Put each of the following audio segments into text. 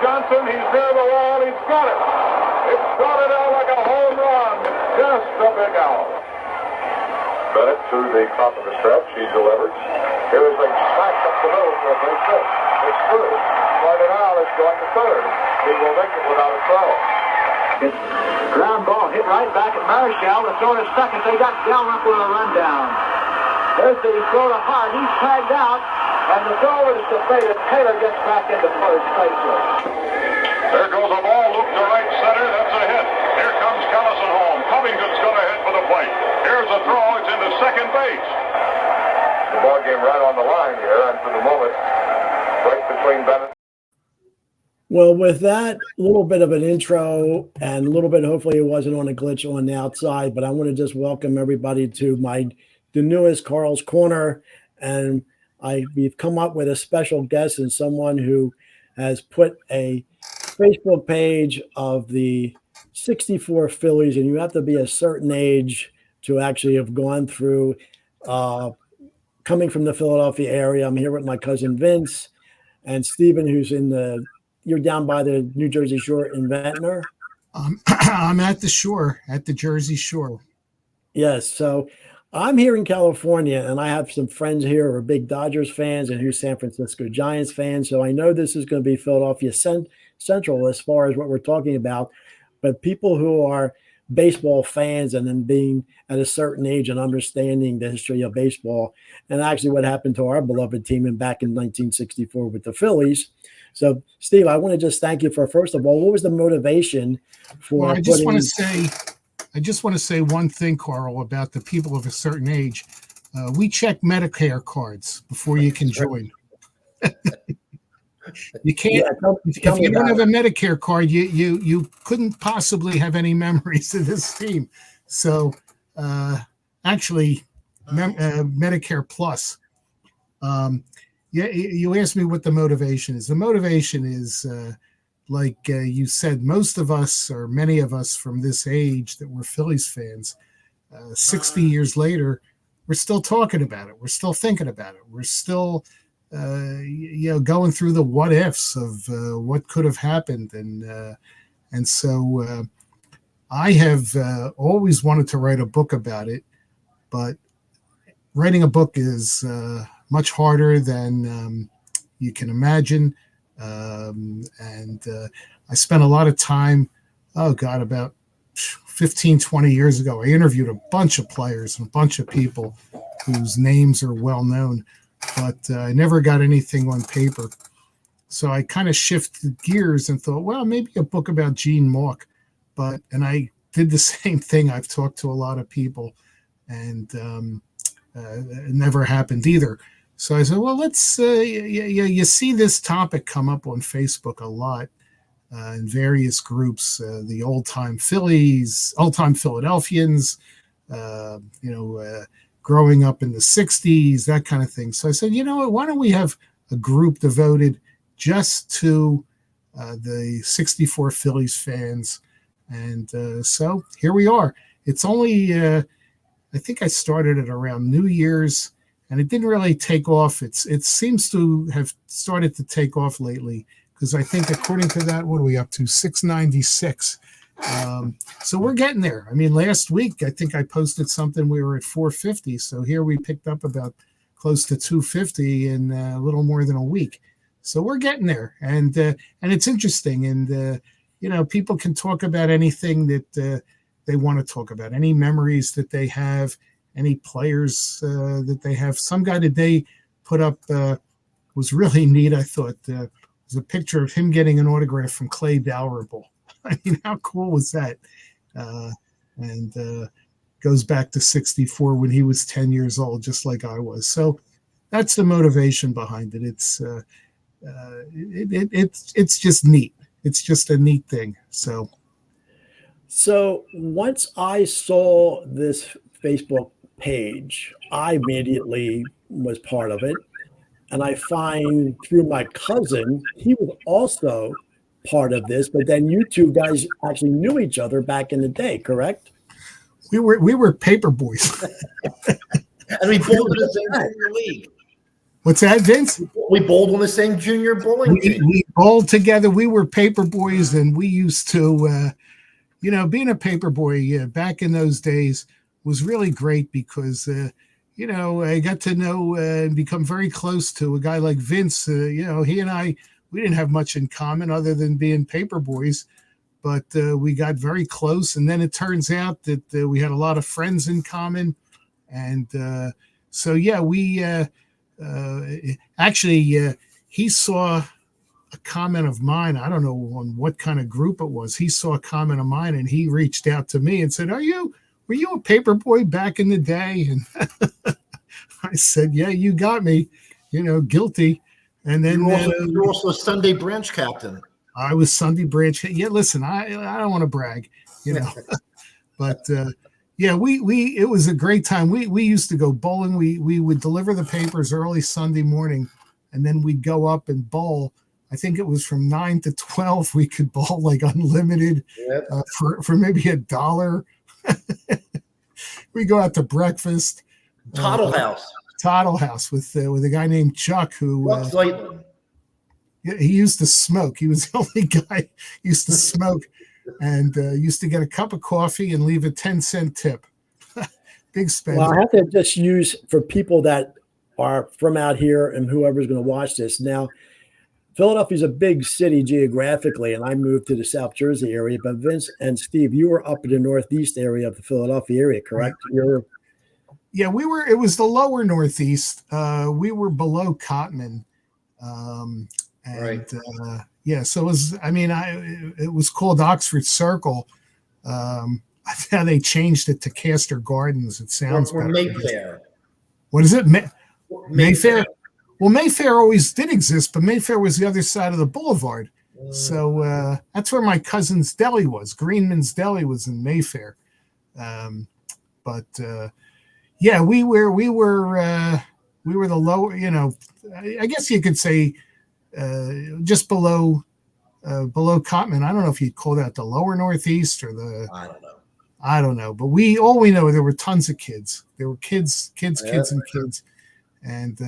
Johnson. He's near the wall. He's got it. It's trotted out like a home run. Just a big out. Bennett to the top of the stretch. He delivers. Here is a smack up the middle for a base hit. It's through. Started out. It's going to third. He will make it without a throw. Ground ball hit right back at Marichal. The throw to second. They got Gallup with a rundown. There's the throw to Hart. He's tagged out. And the throw is defeated. Taylor gets back into first safely. There goes a ball. Loop to right center. That's a hit. Here comes Callison home. Covington's going to hit for the plate. Here's a throw. It's into second base. The ball game right on the line here. And for the moment, right between Bennett. Well, with that little bit of an intro and a little bit, hopefully it wasn't on a glitch on the outside, but I want to just welcome everybody to the newest Carl's Corner. And we've come up with a special guest and someone who has put a Facebook page of the 64 Phillies, and you have to be a certain age to actually have gone through coming from the Philadelphia area. I'm here with my cousin Vince and Stephen, who's you're down by the New Jersey Shore in Ventnor. I'm at the shore, at the Jersey Shore. Yes. So I'm here in California, and I have some friends here who are big Dodgers fans and who's San Francisco Giants fans. So I know this is going to be Philadelphia Central as far as what we're talking about. But people who are baseball fans and then being at a certain age and understanding the history of baseball and actually what happened to our beloved team back in 1964 with the Phillies. So, Steve, I want to just thank you for, first of all, what was the motivation for? Well, I just want to say one thing, Carl, about the people of a certain age. We check Medicare cards before you can join. You can't. If you don't have a Medicare card, you couldn't possibly have any memories of this team. So, actually, Medicare Plus. Yeah, you asked me what the motivation is. The motivation is, like you said, most of us or many of us from this age that were Phillies fans, 60 years later, we're still talking about it. We're still thinking about it. We're still, going through the what ifs of what could have happened. And so I have always wanted to write a book about it, but writing a book is much harder than you can imagine. And I spent a lot of time, about 15, 20 years ago, I interviewed a bunch of players and a bunch of people whose names are well known, but I never got anything on paper. So I kind of shifted gears and thought, well, maybe a book about Gene Mauch. And I did the same thing. I've talked to a lot of people, and it never happened either. So I said, well, let's, you see this topic come up on Facebook a lot in various groups, the old-time Phillies, old-time Philadelphians, growing up in the 60s, that kind of thing. So I said, you know what, why don't we have a group devoted just to the 64 Phillies fans? And so here we are. It's only, I think I started it around New Year's, and it didn't really take off. It seems to have started to take off lately, because I think according to that, what are we up to? 696. So we're getting there. I mean, last week, I think I posted something, we were at 450. So here we picked up about close to 250 in a little more than a week. So we're getting there. And it's interesting. And, people can talk about anything that they want to talk about, any memories that they have, any players that they have. Some guy today put up was really neat, I thought. Was a picture of him getting an autograph from Clay Dalrymple. I mean, how cool was that? And goes back to 64 when he was 10 years old, just like I was. So that's the motivation behind it. It's just neat. It's just a neat thing. So once I saw this Facebook page, I immediately was part of it. And I find through my cousin, he was also part of this, but then you two guys actually knew each other back in the day, correct? We were paper boys. And we pulled in the same league. What's that, Vince? We bowled on the same junior bowling team. We bowled together. We were paper boys, and we used to, being a paper boy back in those days was really great because, I got to know and become very close to a guy like Vince. He and I, we didn't have much in common other than being paper boys, but we got very close. And then it turns out that we had a lot of friends in common. And we actually, he saw a comment of mine. I don't know on what kind of group it was. He saw a comment of mine and he reached out to me and said, were you a paper boy back in the day? And I said, yeah, you got me, guilty. And then you're also a Sunday branch captain. I was Sunday branch. Yeah, listen, I don't want to brag, but it was a great time. We used to go bowling. We would deliver the papers early Sunday morning, and then we'd go up and bowl. I think it was from 9 to 12. We could bowl like unlimited for maybe $1. We go out to breakfast. Toddle House with a guy named Chuck who he used to smoke. He was the only guy who used to smoke and used to get a cup of coffee and leave a 10-cent tip. Big spender. Well, I have to just use for people that are from out here and whoever's going to watch this. Now, Philadelphia is a big city geographically, and I moved to the South Jersey area. But Vince and Steve, you were up in the Northeast area of the Philadelphia area, correct? Yeah, we were. It was the lower Northeast. We were below Cotman, right. So it was. I mean, it was called Oxford Circle. Now they changed it to Castor Gardens. It sounds or better. Mayfair. What is it? Mayfair. Well, Mayfair always did exist, but Mayfair was the other side of the boulevard. So that's where my cousin's deli was. Greenman's Deli was in Mayfair. We were the lower, I guess you could say just below Cotman. I don't know if you'd call that the lower Northeast or the. I don't know. But we know there were tons of kids. There were kids, and kids. And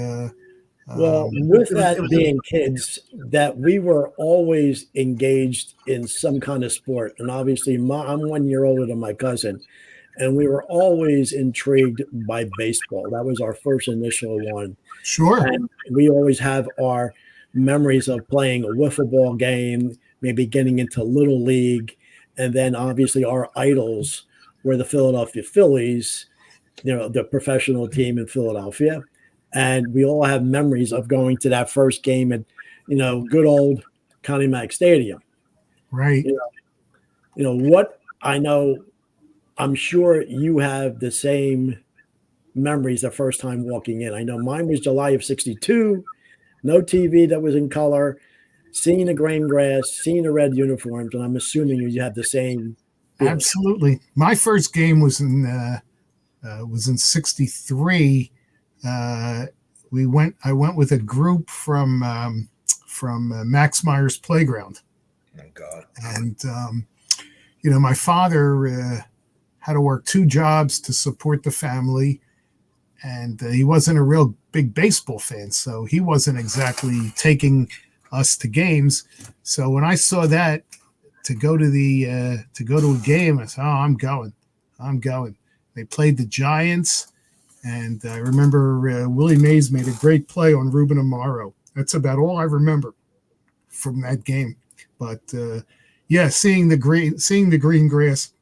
with that being kids, that we were always engaged in some kind of sport. And obviously I'm 1 year older than my cousin. And we were always intrigued by baseball. That was our first initial one. Sure. And we always have our memories of playing a wiffle ball game, maybe getting into Little League. And then obviously our idols were the Philadelphia Phillies, the professional team in Philadelphia. And we all have memories of going to that first game at, good old Connie Mack Stadium. Right. What I know, I'm sure you have the same memories the first time walking in. I know mine was July of '62, no TV that was in color, seeing the green grass, seeing the red uniforms, and I'm assuming you have the same feeling. Absolutely. My first game was in '63. I went with a group from Max Meyer's Playground. Oh God. And my father had to work 2 jobs to support the family, and he wasn't a real big baseball fan, so he wasn't exactly taking us to games. So when I saw that to go to a game, I said, "Oh, I'm going." They played the Giants, and I remember Willie Mays made a great play on Ruben Amaro. That's about all I remember from that game. But seeing the green grass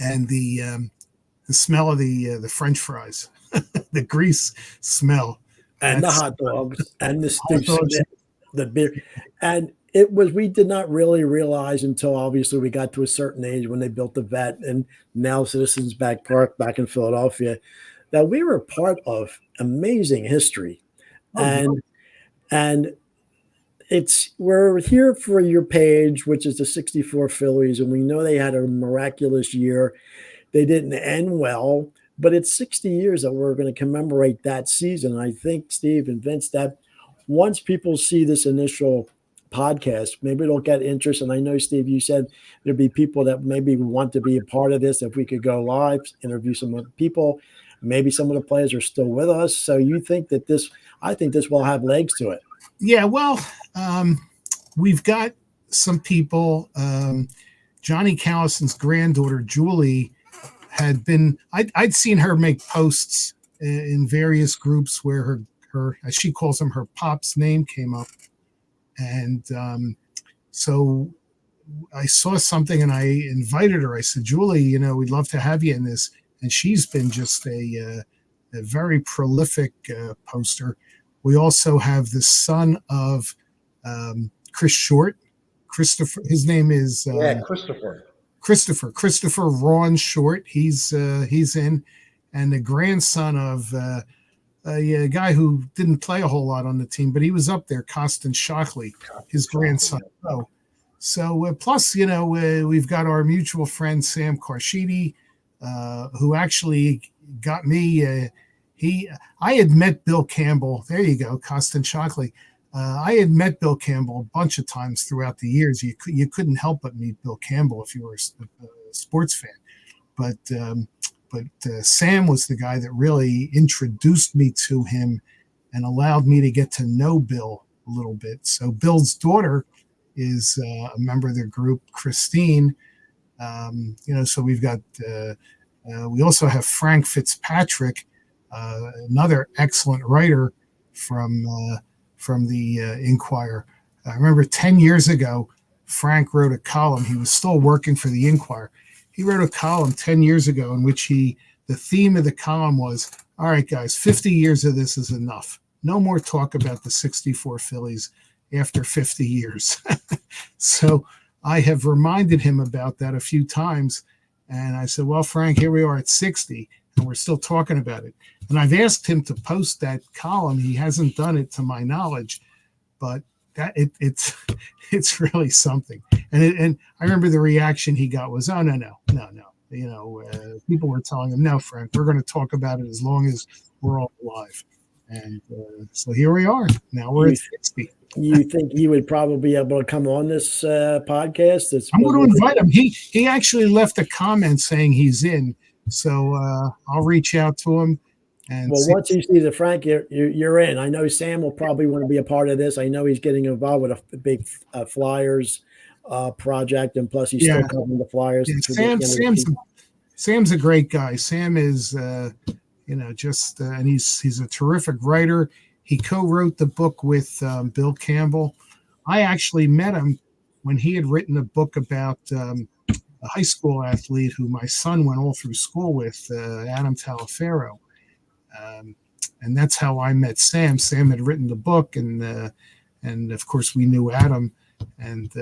and the smell of the French fries, the grease smell, and the hot dogs, and the beer, and it was. We did not really realize until obviously we got to a certain age when they built the vet, and now Citizens Bank Park back in Philadelphia, that we were part of amazing history, and we're here for your page, which is the '64 Phillies, and we know they had a miraculous year. They didn't end well, but it's 60 years that we're going to commemorate that season. And I think, Steve and Vince, that once people see this initial podcast, maybe it'll get interest. And I know, Steve, you said there'd be people that maybe want to be a part of this. If we could go live, interview some people. Maybe some of the players are still with us. So you think that I think this will have legs to it. Yeah, well, we've got some people. Johnny Callison's granddaughter, Julie, had been, I'd seen her make posts in various groups where her, as she calls him, her pop's name came up. And so I saw something and I invited her. I said, Julie, we'd love to have you in this. And she's been just a very prolific poster. We also have the son of Chris Short. Christopher, his name is Christopher Ron Short. He's in, and the grandson of a guy who didn't play a whole lot on the team, but he was up there, Costin Shockley, his grandson. So plus, we've got our mutual friend Sam Karshidi, who actually got me. I had met Bill Campbell. There you go, Costin Shockley. I had met Bill Campbell a bunch of times throughout the years. You couldn't help but meet Bill Campbell if you were a sports fan. But Sam was the guy that really introduced me to him and allowed me to get to know Bill a little bit. So Bill's daughter is a member of their group, Christine. So we've got we also have Frank Fitzpatrick, another excellent writer from the Inquirer. I remember 10 years ago, Frank wrote a column. He was still working for the Inquirer. He wrote a column 10 years ago in which the theme of the column was, all right, guys, 50 years of this is enough. No more talk about the 64 Phillies after 50 years. So I have reminded him about that a few times. And I said, well, Frank, here we are at 60, and we're still talking about it. And I've asked him to post that column. He hasn't done it to my knowledge, but it's really something. And I remember the reaction he got was, oh, no. People were telling him, no, Frank, we're going to talk about it as long as we're all alive. And so here we are. Now we're at 60. You think he would probably be able to come on this podcast? I'm going to invite him. He actually left a comment saying he's in. So I'll reach out to him. And once you see the Frank, you're in. I know Sam will probably want to be a part of this. I know he's getting involved with a big Flyers project, and plus he's still covering the Flyers. Yeah, Sam's a great guy. Sam is, and he's a terrific writer. He co-wrote the book with Bill Campbell. I actually met him when he had written a book about a high school athlete who my son went all through school with, Adam Talaferro. And that's how I met Sam. Sam had written the book, and of course we knew Adam, and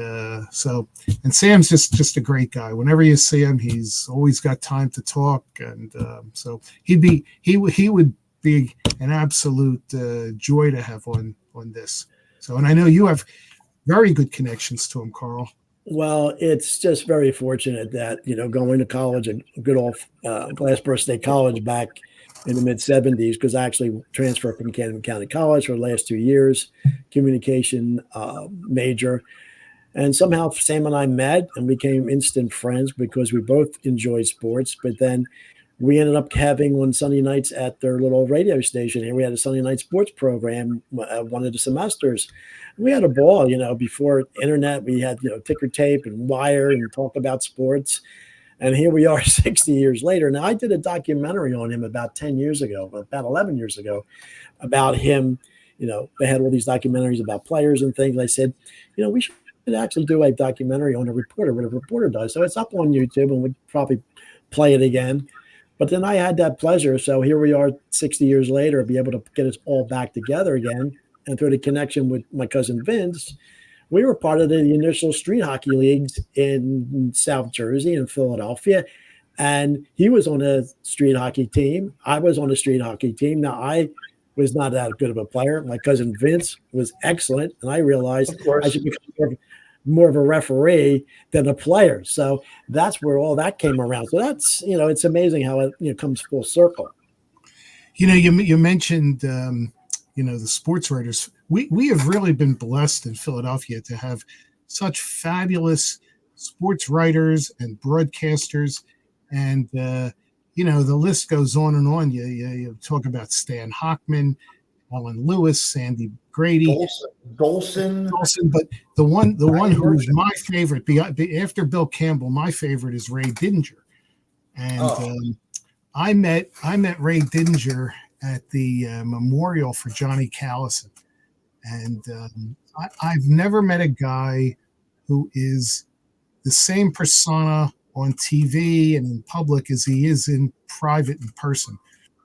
Sam's just a great guy. Whenever you see him, he's always got time to talk, and so he would be an absolute joy to have on this. So, and I know you have very good connections to him, Carl. Well, it's just very fortunate that going to college, a good old Glassboro State College back in the mid-'70s, because I actually transferred from Camden County College for the last 2 years, communication major. And somehow Sam and I met and became instant friends because we both enjoyed sports. But then we ended up having on Sunday nights at their little radio station here. We had a Sunday night sports program one of the semesters. We had a ball, before internet. We had, ticker tape and wire and talk about sports. And here we are 60 years later. Now, I did a documentary on him about 10 years ago, about 11 years ago, about him. They had all these documentaries about players and things. I said, we should actually do a documentary on a reporter, what a reporter does. So it's up on YouTube, and we'd probably play it again. But then I had that pleasure. So here we are 60 years later, be able to get us all back together again. And through the connection with my cousin Vince, we were part of the initial street hockey leagues in South Jersey and Philadelphia. And he was on a street hockey team. I was on a street hockey team. Now, I was not that good of a player. My cousin Vince was excellent. And I realized I should become more of a referee than a player. So that's where all that came around. So that's, it's amazing how it comes full circle. You mentioned, the sports writers. We have really been blessed in Philadelphia to have such fabulous sports writers and broadcasters. And, the list goes on and on. You talk about Stan Hockman, Alan Lewis, Sandy Grady, Dolson. But the one who's my favorite, after Bill Campbell, my favorite is Ray Didinger. And I met Ray Didinger at the memorial for Johnny Callison. And I've never met a guy who is the same persona on TV and in public as he is in private in person.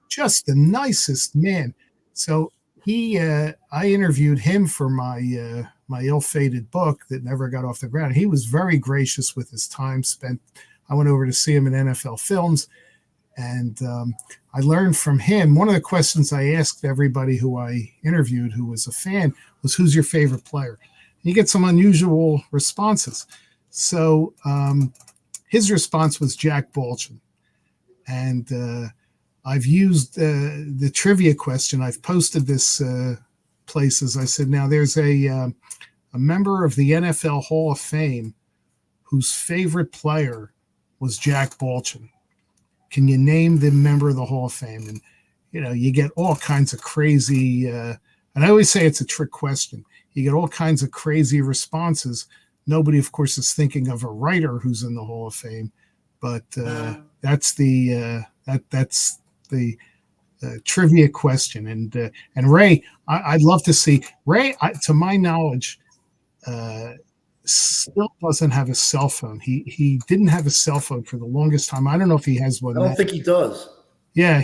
Just the nicest man. So I interviewed him for my my ill-fated book that never got off the ground. He was very gracious with his time spent. I went over to see him in NFL Films, and I learned from him. One of the questions I asked everybody who I interviewed who was a fan was, who's your favorite player? And you get some unusual responses. So his response was Jack Bolchin. And I've used the trivia question. I've posted this places. I said, now there's a member of the NFL Hall of Fame whose favorite player was Jack Bolchin. Can you name the member of the Hall of Fame? And, you get all kinds of crazy, and I always say it's a trick question. You get all kinds of crazy responses. Nobody, of course, is thinking of a writer who's in the Hall of Fame, but that's the trivia question. And Ray, I'd love to see Ray. To my knowledge, still doesn't have a cell phone. He didn't have a cell phone for the longest time. I don't know if he has one. I don't think he does. Yeah,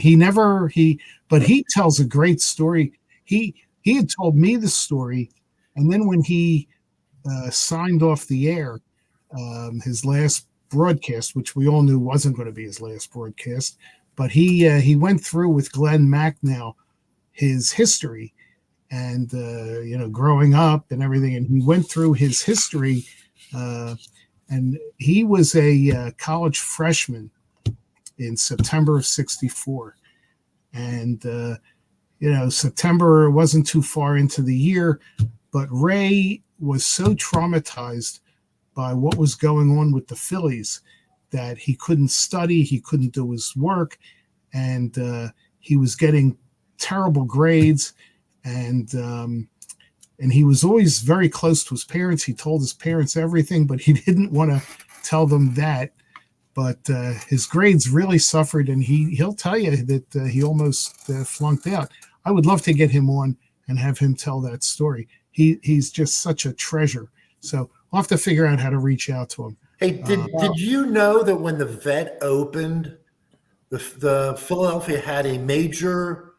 but he tells a great story. He had told me the story, and then when he signed off the air, his last broadcast, which we all knew wasn't going to be his last broadcast, but he went through with Glenn Macnow his history and growing up and everything, and he went through his history, and he was a college freshman in September of '64, and September wasn't too far into the year, but Ray was so traumatized by what was going on with the Phillies that he couldn't study, he couldn't do his work, and he was getting terrible grades, and he was always very close to his parents. He told his parents everything, but he didn't want to tell them that. But his grades really suffered, and he'll tell you that he almost flunked out. I would love to get him on and have him tell that story. He's just such a treasure. So I'll have to figure out how to reach out to him. Hey, did you know that when the Vet opened, the Philadelphia had a major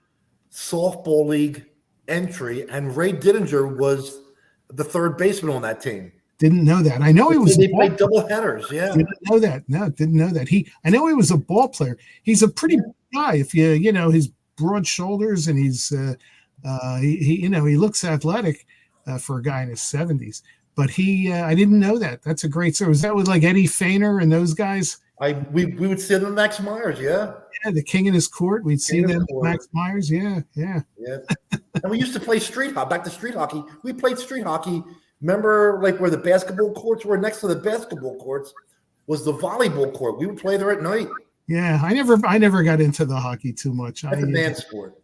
softball league entry, and Ray Didinger was the third baseman on that team? Didn't know that. I know he was. They played double headers. Yeah, didn't know that. No, didn't know that. I know he was a ball player. He's a pretty big guy. If his broad shoulders, and he's he looks athletic for a guy in his 70s. But I didn't know that. That's a great story. Was that with like Eddie Feiner and those guys? We would see them Max Myers. Yeah. Yeah, the King in his court. We'd see them Max Myers. Yeah. And we used to play street hockey. Back to street hockey. We played street hockey. Remember, like where the basketball courts were? Next to the basketball courts was the volleyball court. We would play there at night. Yeah, I never got into the hockey too much. That's a dance sport.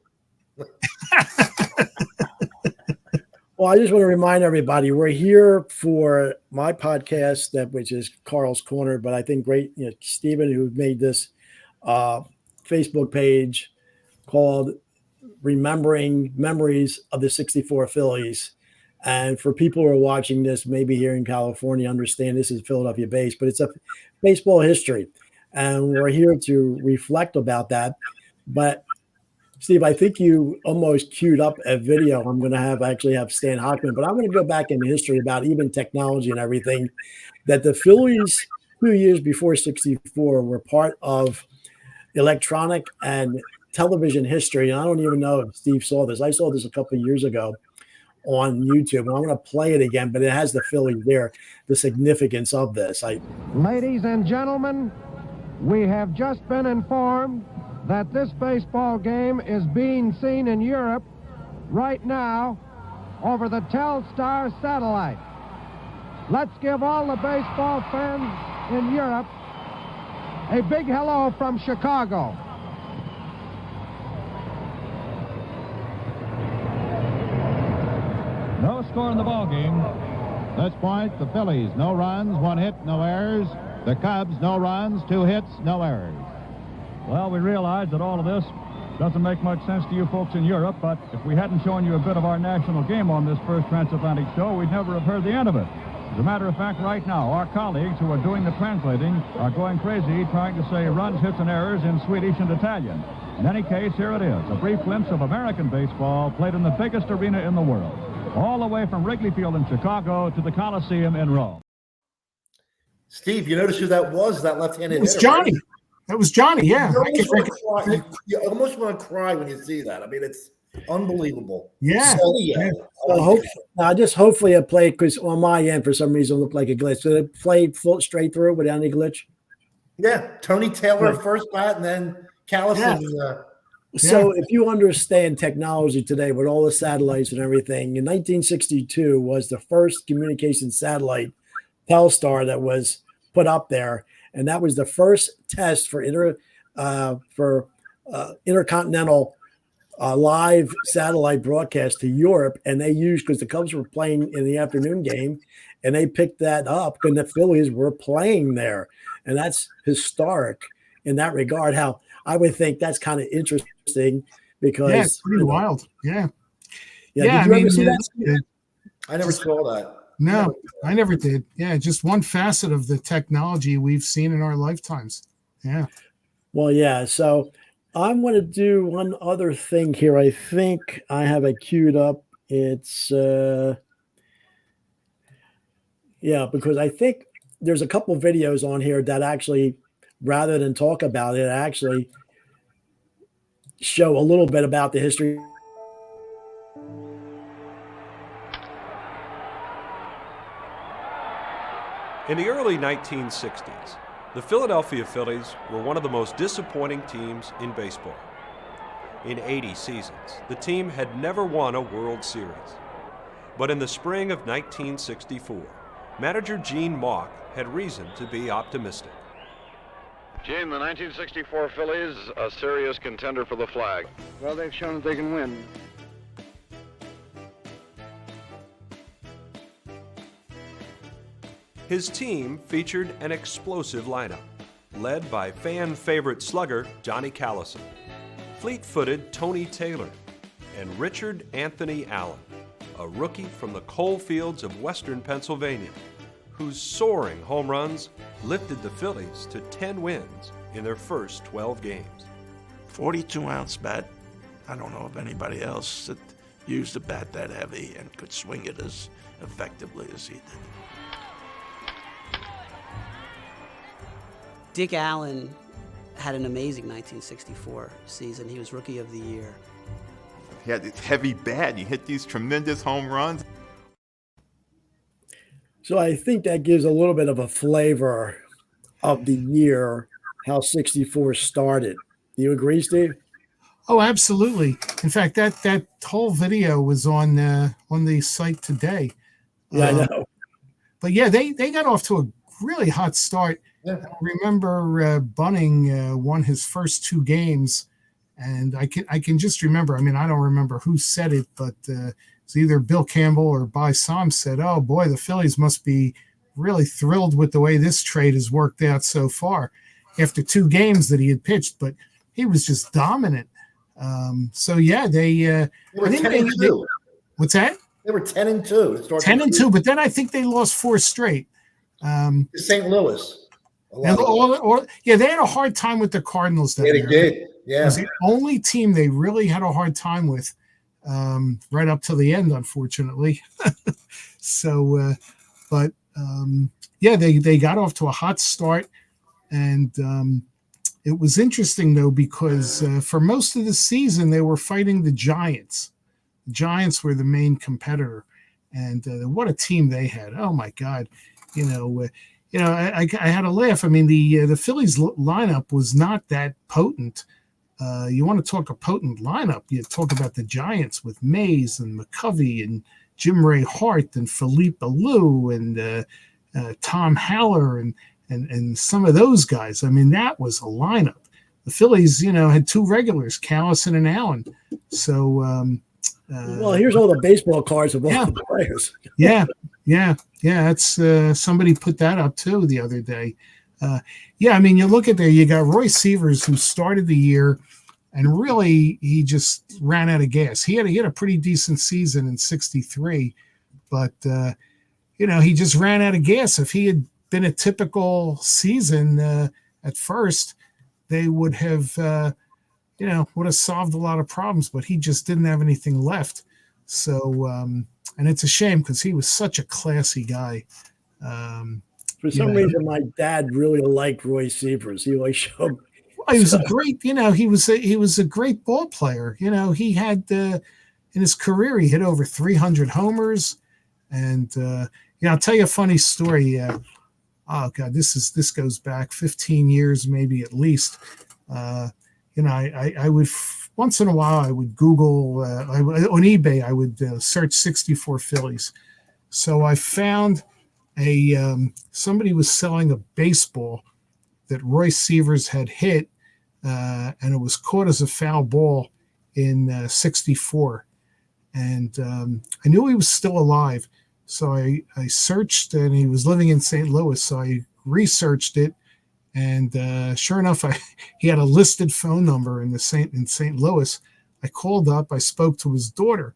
Well, I just want to remind everybody we're here for my podcast, which is Carl's Corner. But I think Stephen, who made this Facebook page called "Remembering Memories of the '64 Phillies." And for people who are watching this, maybe here in California, understand this is Philadelphia based, but it's a baseball history. And we're here to reflect about that. But Steve, I think you almost queued up a video. I'm going to actually have Stan Hockman, but I'm going to go back into history about even technology and everything, that the Phillies 2 years before '64 were part of electronic and television history. And I don't even know if Steve saw this. I saw this a couple of years ago on YouTube, and I'm going to play it again, but it has the Phillies there, the significance of this. Ladies and gentlemen, we have just been informed that this baseball game is being seen in Europe right now over the Telstar satellite. Let's give all the baseball fans in Europe a big hello from Chicago. score in the ball game. This point, the Phillies, no runs, 1 hit, no errors. The Cubs, no runs, 2 hits, no errors. Well, we realize that all of this doesn't make much sense to you folks in Europe, but if we hadn't shown you a bit of our national game on this first transatlantic show, we'd never have heard the end of it. As a matter of fact, right now, our colleagues who are doing the translating are going crazy trying to say runs, hits, and errors in Swedish and Italian. In any case, here it is, a brief glimpse of American baseball played in the biggest arena in the world, all the way from Wrigley Field in Chicago to the Coliseum in Rome. Steve, you notice who that was, that left-handed hitter? It was Johnny. Right? That was Johnny, yeah. You almost want to cry when you see that. I mean, it's unbelievable. Yeah. Hopefully it played, because on my end, for some reason, it looked like a glitch. So it played straight through without any glitch? Yeah. Tony Taylor first bat, and then Callison. Yeah. So if you understand technology today with all the satellites and everything, in 1962 was the first communication satellite, Telstar, that was put up there. And that was the first test for intercontinental live satellite broadcast to Europe. And they used, because the Cubs were playing in the afternoon game, and they picked that up, and the Phillies were playing there. And that's historic in that regard. How I would think that's kind of interesting, because it's pretty wild. Yeah. Did you ever see that? I never saw that. No, I never did. Yeah, just one facet of the technology we've seen in our lifetimes. Yeah. Well, yeah. So I'm going to do one other thing here. I think I have it queued up. It's because I think there's a couple videos on here that actually, rather than talk about it, actually show a little bit about the history. In the early 1960s, the Philadelphia Phillies were one of the most disappointing teams in baseball. In 80 seasons, the team had never won a World Series. But in the spring of 1964, manager Gene Mauch had reason to be optimistic. Gene, the 1964 Phillies, a serious contender for the flag. Well, they've shown that they can win. His team featured an explosive lineup, led by fan favorite slugger Johnny Callison, fleet-footed Tony Taylor, and Richard Anthony Allen, a rookie from the coal fields of western Pennsylvania, whose soaring home runs lifted the Phillies to 10 wins in their first 12 games. 42-ounce bat. I don't know of anybody else that used a bat that heavy and could swing it as effectively as he did. Dick Allen had an amazing 1964 season. He was Rookie of the Year. He had this heavy bat. You hit these tremendous home runs. So I think that gives a little bit of a flavor of the year, how 64 started. Do you agree, Steve? Oh, absolutely. In fact, that whole video was on the site today. Yeah, I know. But yeah, they got off to a really hot start. Yeah. I remember Bunning won his first 2 games, and I can just remember. I mean, I don't remember who said it, but it's either Bill Campbell or By Som said, "Oh boy, the Phillies must be really thrilled with the way this trade has worked out so far." After 2 games that he had pitched, but he was just dominant. So yeah, they were 10-2. What's that? They were 10-2. 10-2, but then I think they lost 4 straight. St. Louis. They had a hard time with the Cardinals that year. They did. Yeah. It was the only team they really had a hard time with right up to the end, unfortunately. So, they got off to a hot start. And it was interesting, though, because for most of the season, they were fighting the Giants. The Giants were the main competitor. And what a team they had. Oh, my God. I had a laugh. I mean, the Phillies lineup was not that potent. You want to talk a potent lineup, you talk about the Giants with Mays and McCovey and Jim Ray Hart and Felipe Alou and Tom Haller and some of those guys. I mean, that was a lineup. The Phillies, had 2 regulars, Callison and Allen. So, Well, here's all the baseball cards of all Yeah. the players. Yeah. That's somebody put that up too the other day. I mean, you look at there, you got Roy Sievers, who started the year, and really he just ran out of gas. He had a pretty decent season in '63, but he just ran out of gas. If he had been a typical season at first, they would have solved a lot of problems, but he just didn't have anything left. So, and it's a shame because he was such a classy guy. For some reason, my dad really liked Roy Sievers. He always showed. Well, he was a great, he was a great ball player. He had in his career he hit over 300 homers, and I'll tell you a funny story. Oh God, this goes back 15 years, maybe at least. I would once in a while I would Google on eBay. I would search '64 Phillies. So I found somebody was selling a baseball that Roy Sievers had hit, and it was caught as a foul ball in '64. And I knew he was still alive. So I searched, and he was living in St. Louis. So I researched it, and sure enough, he had a listed phone number in St. Louis. I called up. I spoke to his daughter,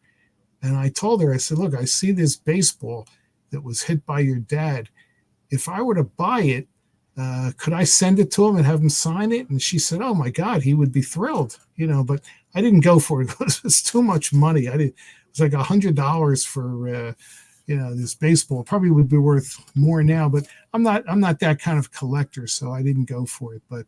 and I told her, I said, "Look, I see this baseball that was hit by your dad. If I were to buy it, could I send it to him and have him sign it?" And she said, "Oh my God, he would be thrilled." But I didn't go for it because it was too much money. It was like $100 for this baseball. Probably would be worth more now, but I'm not that kind of collector, so I didn't go for it. But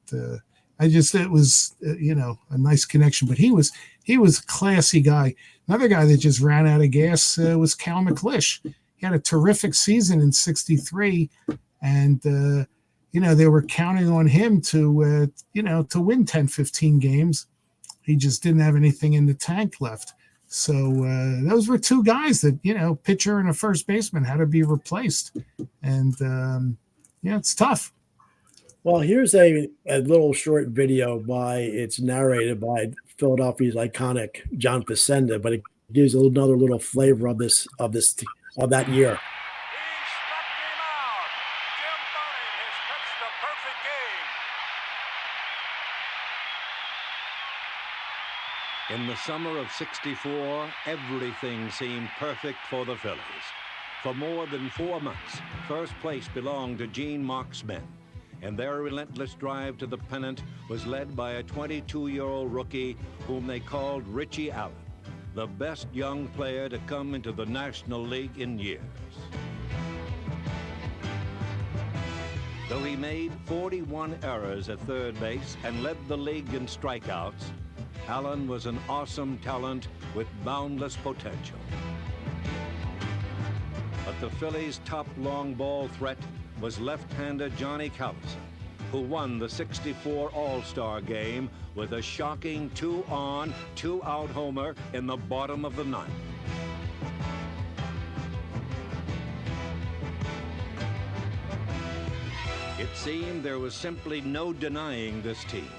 it was a nice connection. But he was a classy guy. Another guy that just ran out of gas was Cal McLish. He had a terrific season in '63, and they were counting on him to win 10, 15 games. He just didn't have anything in the tank left. So those were two guys that, pitcher and a first baseman had to be replaced. And, it's tough. Well, here's a little short video it's narrated by Philadelphia's iconic John Facenda, but it gives another little flavor of that year. In the summer of '64, everything seemed perfect for the Phillies. For more than 4 months, first place belonged to Gene Mock's men, and their relentless drive to the pennant was led by a 22-year-old rookie whom they called Richie Allen, the best young player to come into the National League in years. Though he made 41 errors at third base and led the league in strikeouts, Allen was an awesome talent with boundless potential. But the Phillies' top long ball threat was left-hander Johnny Callison, who won the '64 All-Star game with a shocking 2-on, 2-out homer in the bottom of the ninth. It seemed there was simply no denying this team.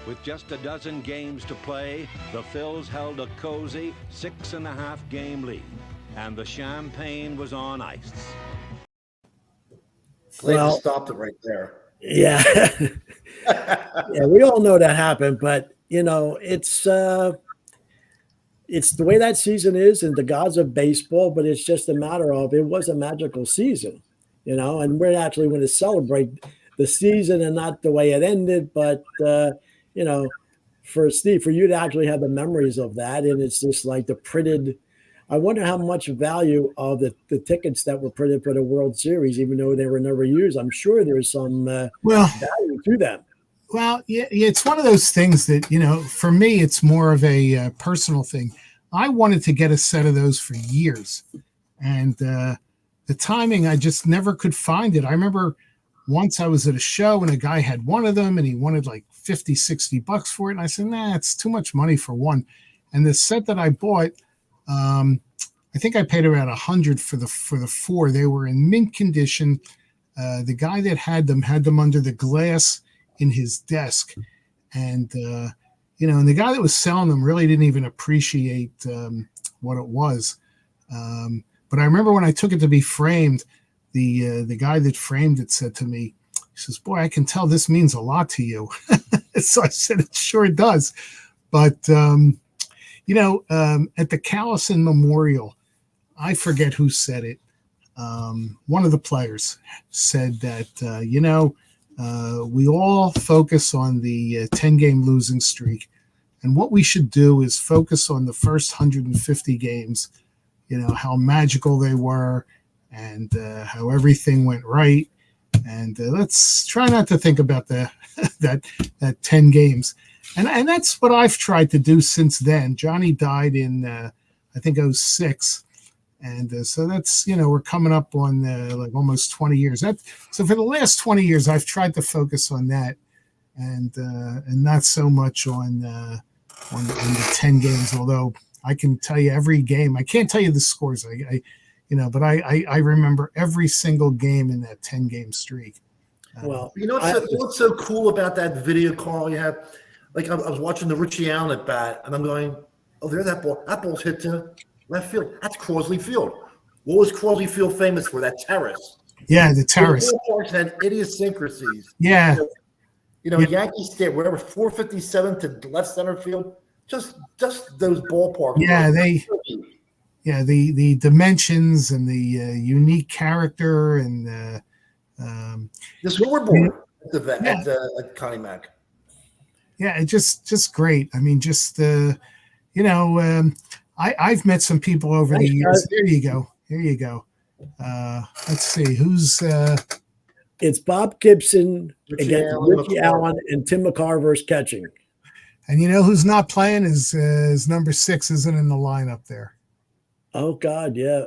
With just a dozen games to play, the Phils held a cozy 6.5-game lead, and the champagne was on ice. Glad to stop it right there. Yeah. Yeah, we all know that happened, but it's the way that season is, and the gods of baseball, but it's just a matter of it was a magical season, and we're actually going to celebrate the season and not the way it ended, but for Steve, for you to actually have the memories of that, and it's just like the printed. I wonder how much value of the tickets that were printed for the World Series, even though they were never used. I'm sure there's some value to them. Well, yeah, it's one of those things that, for me, it's more of a personal thing. I wanted to get a set of those for years, and the timing, I just never could find it. I remember once I was at a show and a guy had one of them and he wanted like $50-$60 for it. And I said, nah, it's too much money for one. And the set that I bought, I think I paid around $100 for the four. They were in mint condition. The guy that had them under the glass in his desk. And, and the guy that was selling them really didn't even appreciate what it was. But I remember when I took it to be framed, the guy that framed it said to me, he says, "Boy, I can tell this means a lot to you." So I said, "It sure does." But at the Callison Memorial, I forget who said it. One of the players said that we all focus on the 10-game losing streak, and what we should do is focus on the first 150 games. How magical they were, and how everything went right. And let's try not to think about that 10 games. And that's what I've tried to do since then. Johnny died in, I think, 2006. And so that's, we're coming up on like almost 20 years. So for the last 20 years, I've tried to focus on that and not so much on the 10 games, although I can tell you every game. I can't tell you the scores. But I remember every single game in that 10-game streak. Well, what's so cool about that video, Carl? You have, like, I was watching the Richie Allen at bat, and I'm going, "Oh, there's that ball. That ball's hit to left field. That's Crosley Field." What was Crosley Field famous for? That terrace. Yeah, the terrace. The ballparks had idiosyncrasies. Yeah. Yankee Stadium, whatever, 457 to left center field. Just those ballparks. Yeah, the dimensions and the unique character and the scoreboard at Connie Mack. Yeah, it's just great. I mean, I've met some people over the years. There you go. Let's see who's. It's Bob Gibson against Richie Allen and Tim McCarver's catching. And who's not playing is number 6 isn't in the lineup there. Oh God, yeah.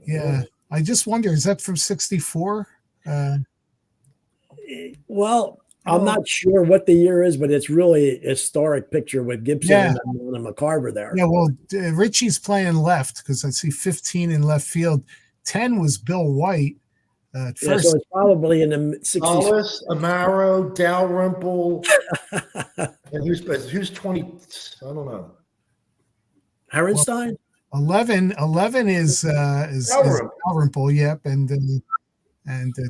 Yeah. I just wonder, is that from 64? Well, I'm not sure what the year is, but it's really a historic picture with Gibson and McCarver there. Yeah, well, Richie's playing left because I see 15 in left field. 10 was Bill White. First. So it's probably in the 60s. Hollis, Amaro, Dalrymple, and who's 20? I don't know. Herrenstein? 11 is Dalrymple, yep, and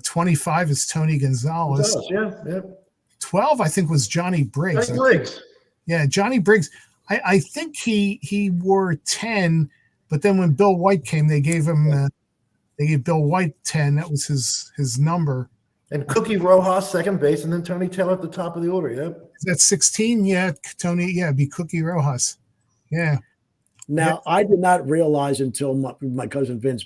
25 is Tony Gonzalez. Yeah. 12, I think, was Johnny Briggs. Yeah, Johnny Briggs. I think he wore 10, but then when Bill White came, they gave him they gave Bill White 10. That was his number. And Cookie Rojas, second base, and then Tony Taylor at the top of the order. Yep. Is that 16? Yeah, Tony. Yeah, it'd be Cookie Rojas. Yeah. Now, I did not realize until my cousin Vince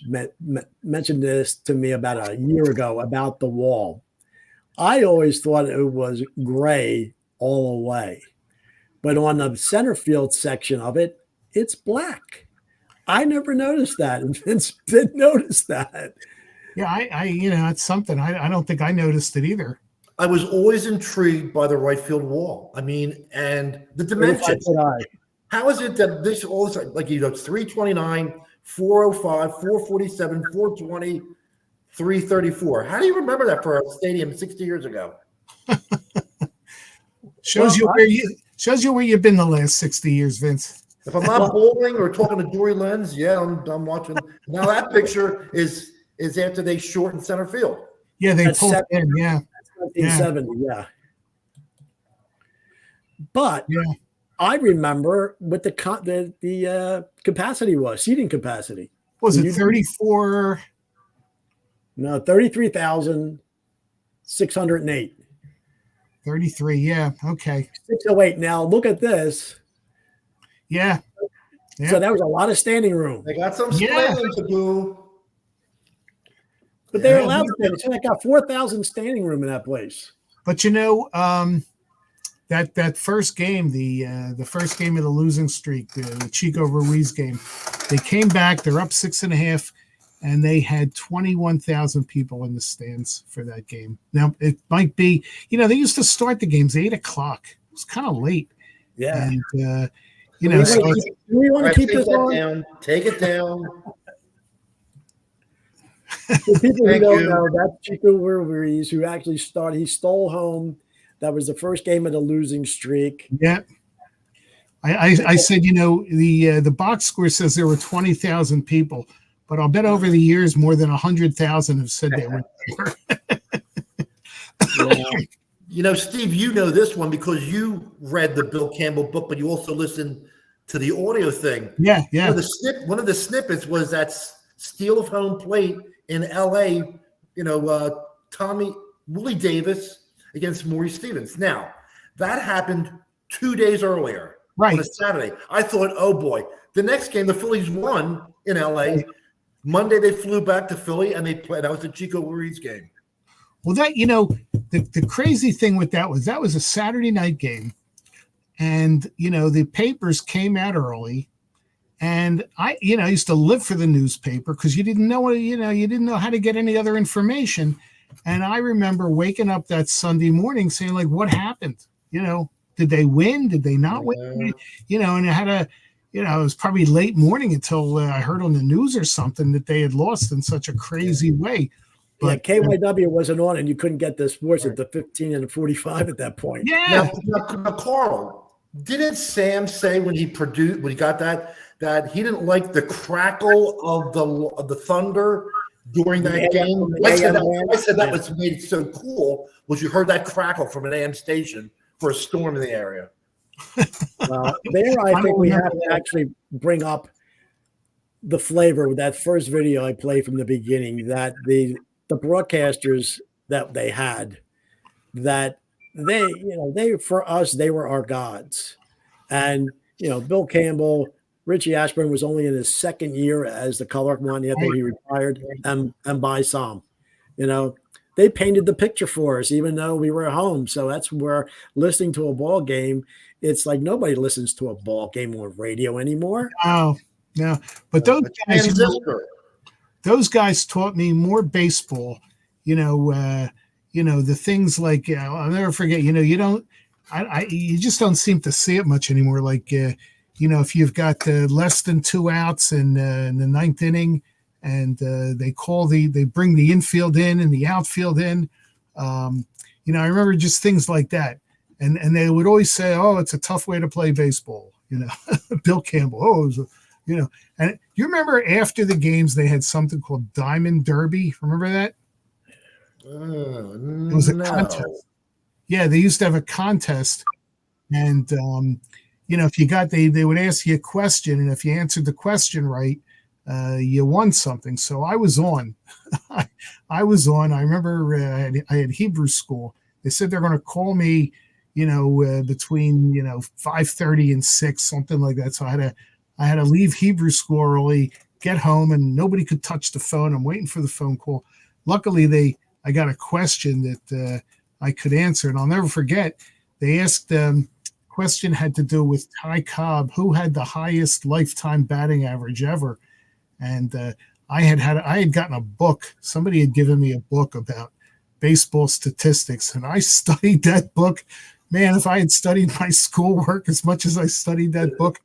mentioned this to me about a year ago about the wall. I always thought it was gray all the way. But on the center field section of it, it's black. I never noticed that, and Vince did notice that. Yeah, I it's something. I don't think I noticed it either. I was always intrigued by the right field wall. I mean, and the dimensions. How is it that this all this, like, 329, 405, 447, 420, 334? How do you remember that for a stadium 60 years ago? Shows you where you've been the last 60 years, Vince. If I'm not bowling or talking to Dory Lenz, I'm watching. Now that picture is after they shortened center field. Yeah, they pulled it in. Yeah, 1970. Yeah. But I remember what the capacity was, seating capacity. Was it 34? No, 33,608. 33, yeah, okay. 608. Now look at this. Yeah. So that was a lot of standing room. They got some splaining to do. But they're allowed to. So they got 4,000 standing room in that place. But that first game, the first game of the losing streak, the Chico Ruiz game, they came back. They're up 6.5, and they had 21,000 people in the stands for that game. Now it might be, they used to start the games at 8:00. It was kind of late. Yeah. And we want to keep this on. Down. Take it down. For people who don't know, that's Chico Ruiz, who actually started. He stole home. That was the first game of the losing streak. Yeah. I said, the box score says there were 20,000 people, but I'll bet over the years more than 100,000 have said they were there. Yeah. Steve, you know this one because you read the Bill Campbell book, but you also listened to the audio thing. Yeah. One of the snippets was that steal of home plate in L.A., Tommy Willie Davis against Maurice Stevens. Now, that happened 2 days earlier. Right. On a Saturday. I thought, oh boy, the next game, the Phillies won in LA. Right. Monday, they flew back to Philly and they played. That was the Chico Ruiz game. Well, that, the crazy thing with that was a Saturday night game. And, the papers came out early. And I used to live for the newspaper because you didn't know, you didn't know how to get any other information. And I remember waking up that Sunday morning saying, like, what happened? Did they win? Did they not win? And it had it was probably late morning until I heard on the news or something that they had lost in such a crazy way. But KYW wasn't on, and you couldn't get the sports at the 15 and the 45 at that point. Yeah. Now, Carl, didn't Sam say when he got that he didn't like the crackle of the thunder during that game? I said that was made it so cool was you heard that crackle from an AM station for a storm in the area. There, I think we have to actually bring up the flavor with that first video I played from the beginning, that the broadcasters that they had, that they for us, they were our gods. And, Bill Campbell, Richie Ashburn was only in his second year as the color commander. I think he retired, and by some, they painted the picture for us, even though we were at home. So that's where listening to a ball game, it's like nobody listens to a ball game on radio anymore. Oh, no. But those guys taught me more baseball, the things like, I'll never forget, you just don't seem to see it much anymore. Like, if you've got less than 2 outs in the ninth inning, and they bring the infield in and the outfield in. I remember just things like that. And they would always say, oh, it's a tough way to play baseball. Bill Campbell. And you remember after the games, they had something called Diamond Derby. Remember that? It was a contest. Yeah, they used to have a contest. And, if you got, they would ask you a question. And if you answered the question right, you won something. So I was on. I was on. I remember I had Hebrew school. They said they're going to call me, between 5:30 and 6, something like that. So I had to leave Hebrew school early, get home, and nobody could touch the phone. I'm waiting for the phone call. Luckily, I got a question that I could answer, and I'll never forget. They asked. Question had to do with Ty Cobb, who had the highest lifetime batting average ever. And I had gotten a book. Somebody had given me a book about baseball statistics, and I studied that book. Man, if I had studied my schoolwork as much as I studied that book,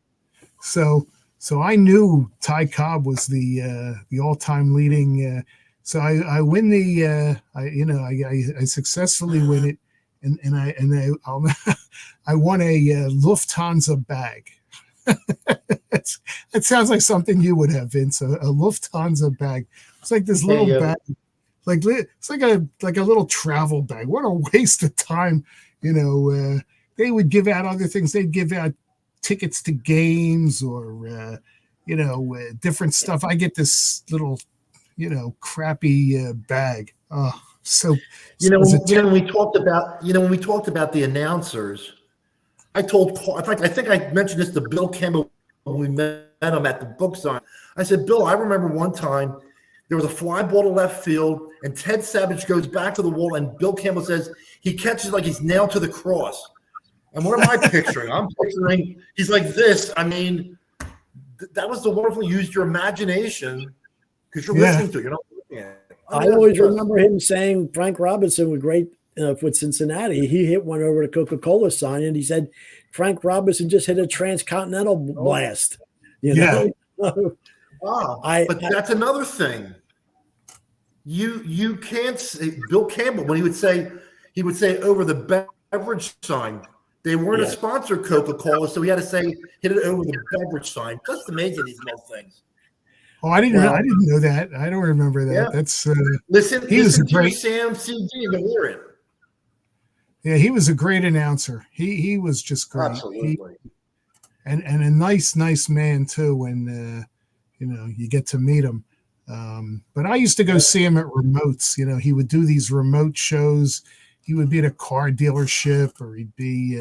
so I knew Ty Cobb was the all-time leading. So I win I successfully win it, and I won a Lufthansa bag. That sounds like something you would have, Vince. A Lufthansa bag. It's like this little bag, it's like a little travel bag. What a waste of time, They would give out other things. They'd give out tickets to games or different stuff. I get this little, crappy bag. Oh, when we talked about the announcers. I think I mentioned this to Bill Campbell when we met him at the book sign. I said, Bill, I remember one time there was a fly ball to left field, and Ted Savage goes back to the wall, and Bill Campbell says he catches like he's nailed to the cross. And what am I picturing? I'm picturing he's like this. I mean, that was the wonderful. Use your imagination because you're listening to it. You're not looking at it. I always remember him saying Frank Robinson was great with Cincinnati. He hit one over the Coca-Cola sign, and he said Frank Robinson just hit a transcontinental blast. Wow. But that's another thing. You can't say Bill Campbell when he would say over the beverage sign, They weren't a sponsor, Coca-Cola, so we had to say hit it over the beverage sign. Just amazing, these little things. Oh, I didn't know that. I don't remember that. Yeah. That's listen he was a to your great Sam CD and hear it. Yeah, he was a great announcer. He was just great. Absolutely. And a nice man too when you get to meet him. But I used to go see him at remotes. He would do these remote shows. He would be at a car dealership, or he'd be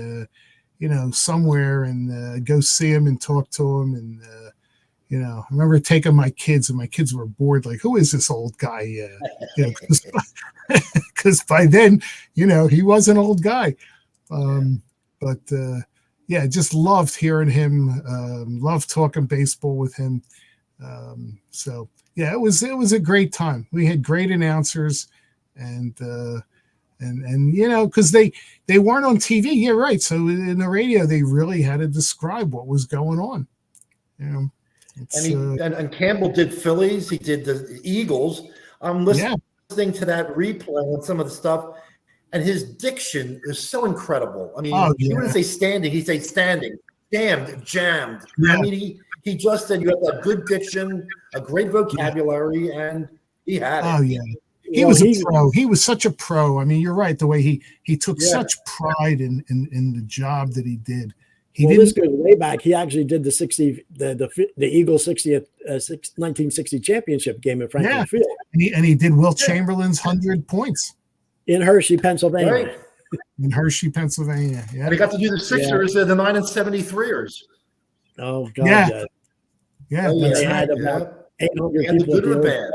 somewhere, and go see him and talk to him. And I remember taking my kids, and my kids were bored, like, who is this old guy? Because by then, he was an old guy. Just loved hearing him. Loved talking baseball with him. It was a great time. We had great announcers, and because they weren't on TV. Yeah, right. So in the radio, they really had to describe what was going on. And Campbell did Phillies. He did the Eagles. I'm listening to that replay and some of the stuff, and his diction is so incredible. I mean, he wouldn't say standing; he'd say standing, jammed. Yeah. I mean, he just said you have that good diction, a great vocabulary, and he had it. Oh yeah. He was a pro. He was such a pro. I mean, you're right. The way he took such pride in the job that he did. This goes way back. He actually did the Eagles 1960 championship game at Franklin Field. And he did Will Chamberlain's 100 points in Hershey, Pennsylvania. Right. In Hershey, Pennsylvania. Yeah. And he got to do the Sixers, the 9 and 73ers. Oh God. Yeah. They had about 800 people. Good or bad.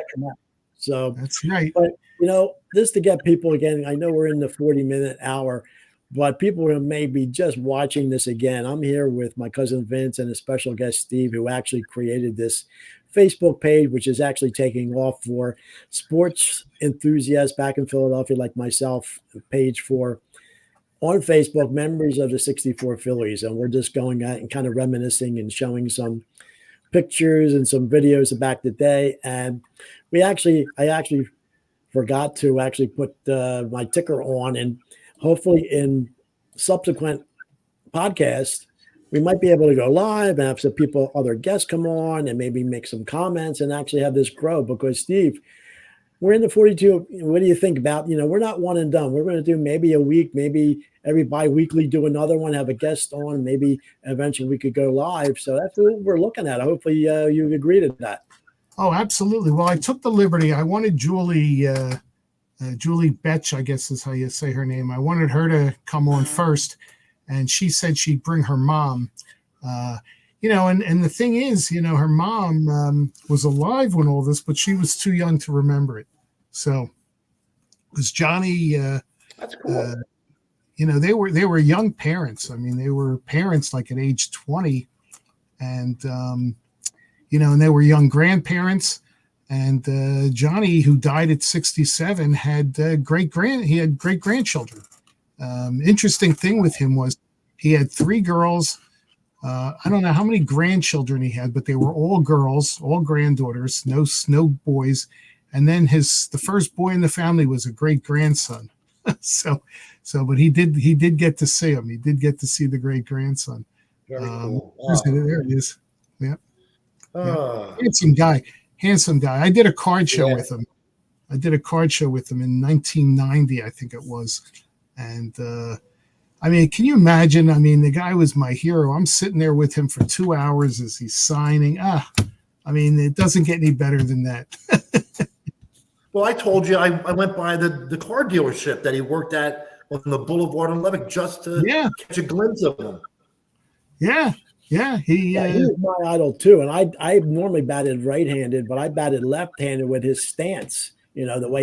So that's right. But just to get people again, I know we're in the 40-minute hour, but people who may be just watching this again, I'm here with my cousin Vince and a special guest Steve, who actually created this Facebook page, which is actually taking off for sports enthusiasts back in Philadelphia, like myself, a page for on Facebook, members of the 64 Phillies. And we're just going out and kind of reminiscing and showing some pictures and some videos of back the day. And I actually forgot to actually put my ticker on, and hopefully in subsequent podcasts, we might be able to go live and have some other guests come on and maybe make some comments and actually have this grow. Because Steve, we're in the 42. What do you think about, we're not one and done. We're going to do maybe a week, maybe every bi-weekly, do another one, have a guest on, maybe eventually we could go live. So that's what we're looking at. Hopefully you agree to that. Oh, absolutely. Well, I took the liberty. I wanted Julie Betch, I guess is how you say her name. I wanted her to come on first, and she said she'd bring her mom. And the thing is, her mom was alive when all this, but she was too young to remember it. So, because Johnny, that's cool. They were young parents. I mean, they were parents like at age 20, and and they were young grandparents. And Johnny, who died at 67, had great grandchildren. Interesting thing with him was he had 3 girls. I don't know how many grandchildren he had, but they were all girls, all granddaughters, no boys. And then the first boy in the family was a great grandson. But he did get to see him. He did get to see the great grandson. Very cool. Wow. There it is. Yeah. Handsome guy. I did a card show with him. in 1990, I think it was. And I mean, can you imagine? I mean, the guy was my hero. I'm sitting there with him for 2 hours as he's signing. I mean, it doesn't get any better than that. Well, I told you I went by the car dealership that he worked at on the Boulevard in Lubbock just to catch a glimpse of him. Yeah. He was my idol too, and I normally batted right-handed, but I batted left-handed with his stance. The way.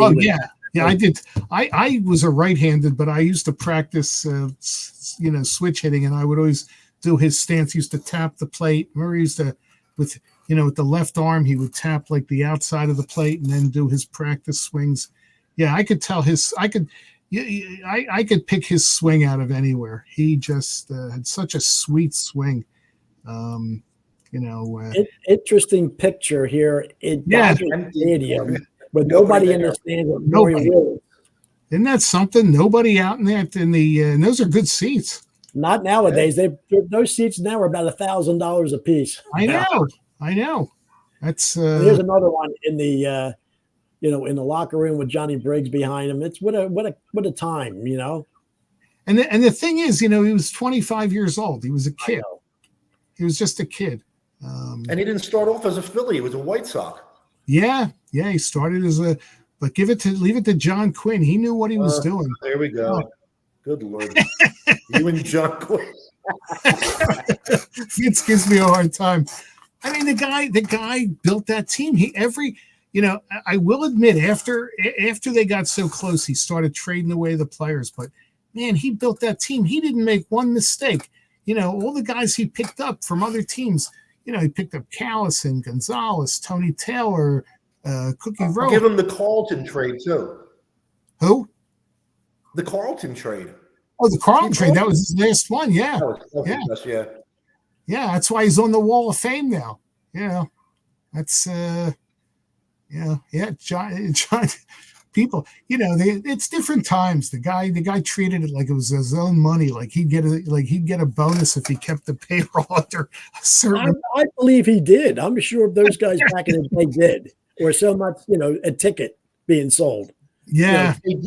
Yeah, I did. I was a right-handed, but I used to practice, switch hitting, and I would always do his stance. He used to tap the plate. Remember, he used to with the left arm, he would tap like the outside of the plate, and then do his practice swings. Yeah, I could tell I could pick his swing out of anywhere. He just had such a sweet swing. Interesting picture here in Dodger Stadium with nobody in the stands. Nobody. Isn't that something? Nobody out in there and those are good seats. Not nowadays. Those seats now are about $1,000 a piece. I know. That's here's another one in the in the locker room with Johnny Briggs behind him. It's what a time, And the thing is, he was 25 years old. He was a kid. He was just a kid. And he didn't start off as a Philly. He was a White Sox. Yeah. He started but leave it to John Quinn. He knew what he was doing. There we go. Oh. Good Lord. You and John Quinn. It gives me a hard time. I mean, the guy built that team. I will admit, after they got so close, he started trading away the players. But man, he built that team. He didn't make one mistake. All the guys he picked up from other teams. He picked up Callison, Gonzalez, Tony Taylor, Cookie Rowe. I'll give him the Carlton trade too. Who? The Carlton trade. Oh, the Carlton trade. That was his last one. Yeah. Yeah. Yeah, that's why he's on the Wall of Fame now. That's John people, it's different times. The guy treated it like it was his own money, like he'd get a bonus if he kept the payroll under a certain. I believe he did. I'm sure those guys back in the day did, or so much, a ticket being sold. Yeah. Do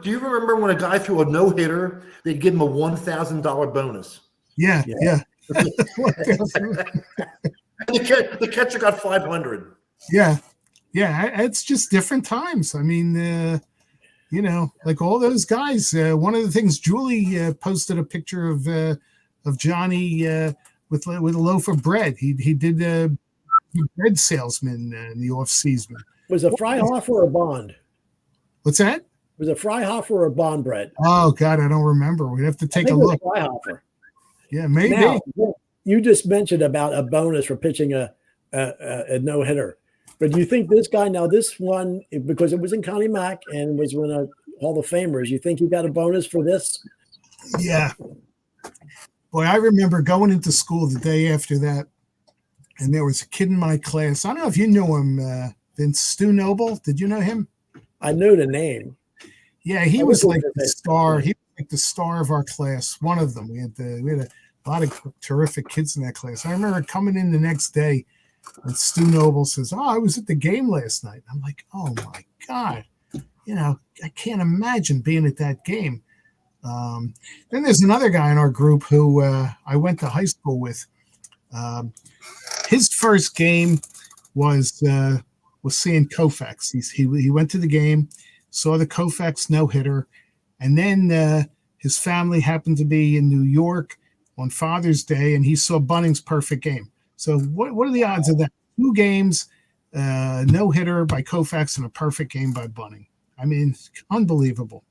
you remember when a guy threw a no-hitter, they'd give him a $1,000 bonus? Yeah. The catcher got 500. Yeah, it's just different times. I mean, like all those guys. One of the things, Julie posted a picture of Johnny with a loaf of bread. He did a bread salesman in the off season. Was it Freihofer or Bond? What's that? Was it Freihofer or Bond bread? Oh God, I don't remember. We'd have to take a look. Freihofer. Yeah, maybe. Now, you just mentioned about a bonus for pitching a no hitter, but do you think this guy, now this one, because it was in Connie Mack and was one of Hall of Famers, you think he got a bonus for this? Yeah. Boy, I remember going into school the day after that, and there was a kid in my class. I don't know if you knew him, Vince Stu Noble. Did you know him? I knew the name. Yeah, he was like the star. He was like the star of our class. One of them. We had a lot of terrific kids in that class. I remember coming in the next day, and Stu Noble says, "Oh, I was at the game last night." I'm like, "Oh my God, I can't imagine being at that game." Then there's another guy in our group who I went to high school with. His first game was seeing Koufax. He went to the game, saw the Koufax no-hitter, and then his family happened to be in New York on Father's Day, and he saw Bunning's perfect game. So what are the odds of that? 2 games, no-hitter by Koufax and a perfect game by Bunning. I mean, unbelievable.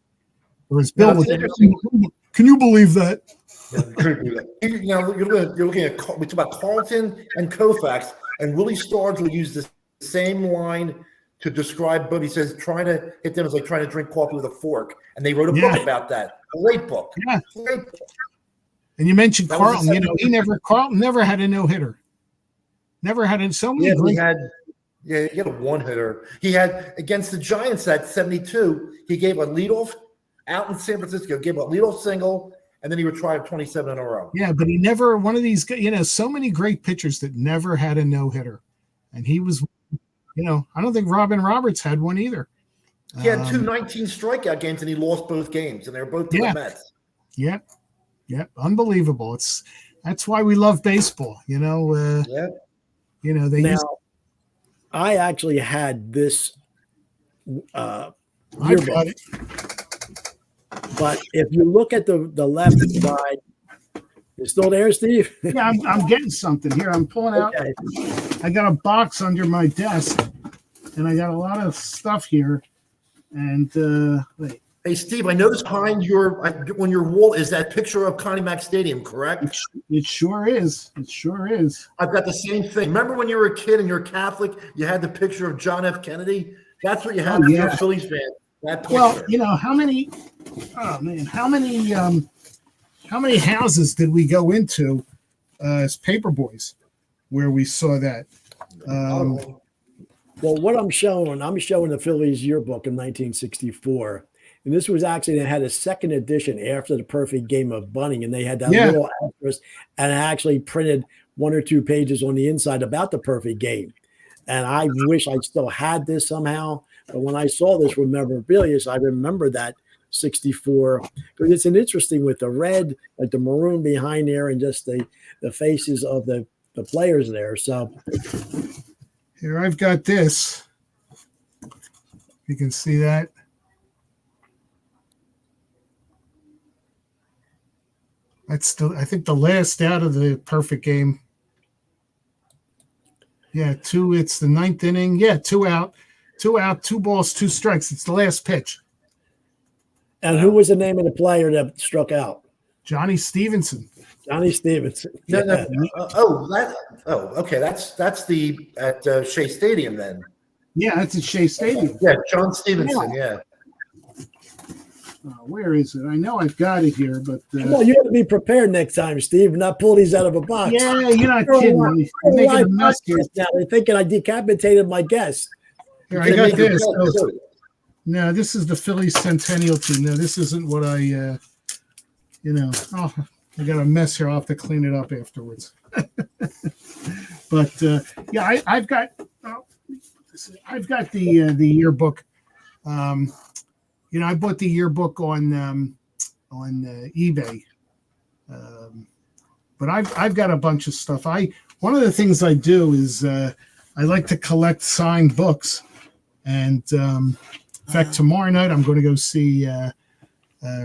Whereas Bill was, can you believe that? You're looking at, we talk about Carlton and Koufax, and Willie Stargell will use the same line to describe, but he says trying to hit them is like trying to drink coffee with a fork. And they wrote a book about that. Great book. Yeah. Great book. And you mentioned Carlton. Carlton never had a no-hitter. Never had so many. He had a one-hitter. He had against the Giants at 72. He gave a leadoff out in San Francisco. Gave a leadoff single, and then he retired 27 in a row. Yeah, but he never one of these. So many great pitchers that never had a no-hitter, and he was. I don't think Robin Roberts had one either. He had 2 19 strikeout games, and he lost both games, and they were both to the Mets. Yeah, unbelievable. That's why we love baseball. I actually had this yearbook. But if you look at the left side, you still there, Steve? Yeah, I'm getting something here. I'm pulling out. Okay. I got a box under my desk, and I got a lot of stuff here. And wait. Hey, Steve, I noticed behind on your wall is that picture of Connie Mack Stadium, correct? It sure is. It sure is. I've got the same thing. Remember when you were a kid and you're Catholic, you had the picture of John F. Kennedy? That's what you had for a Phillies fan. That picture. Well, how many houses did we go into as paper boys where we saw that? Well, what I'm showing the Phillies yearbook in 1964, And this was actually, they had a second edition after the perfect game of bunting, and they had that Yeah. little asterisk, and I actually printed 1 or 2 pages on the inside about the perfect game. And I wish I still had this somehow. But when I saw this with memorabilia, I remember that 64, because it's an interesting with the red, like the maroon behind there, and just the faces of the players there. So Here I've got this. You can see that. That's still, I think, the last out of the perfect game. Yeah, 2. It's the 9th inning. Yeah, 2 out, 2 balls, 2 strikes. It's the last pitch. And who was the name of the player that struck out? Johnny Stevenson. Johnny Stevenson. No, Yeah. Okay. That's the at Shea Stadium then. Yeah, that's at Shea Stadium. Yeah, John Stevenson. Yeah. Where is it? I know I've got it here, but Well, you got to be prepared next time, Steve. Not pull these out of a box. Yeah, you're not kidding me. You're making a mess here. Now they're thinking I decapitated my guest. Here, I got this. No, this is the Phillies Centennial team. No, this isn't what I, I got a mess here. I'll have to clean it up afterwards. But yeah, I've got the yearbook. I bought the yearbook on eBay, but I've got a bunch of stuff. One of the things I do is I like to collect signed books, and in fact, tomorrow night I'm going to go see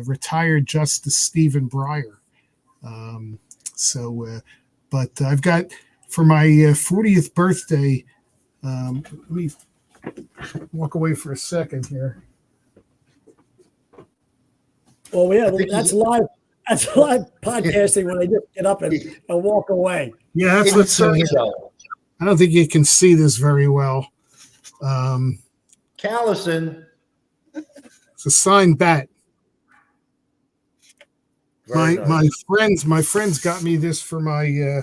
retired Justice Stephen Breyer. But I've got for my 40th birthday. Let me walk away for a second here. Well, yeah, that's live. That's live podcasting when I just get up and walk away. Yeah, that's what's. I don't think you can see this very well. Callison. It's a signed bat. My friends got me this for my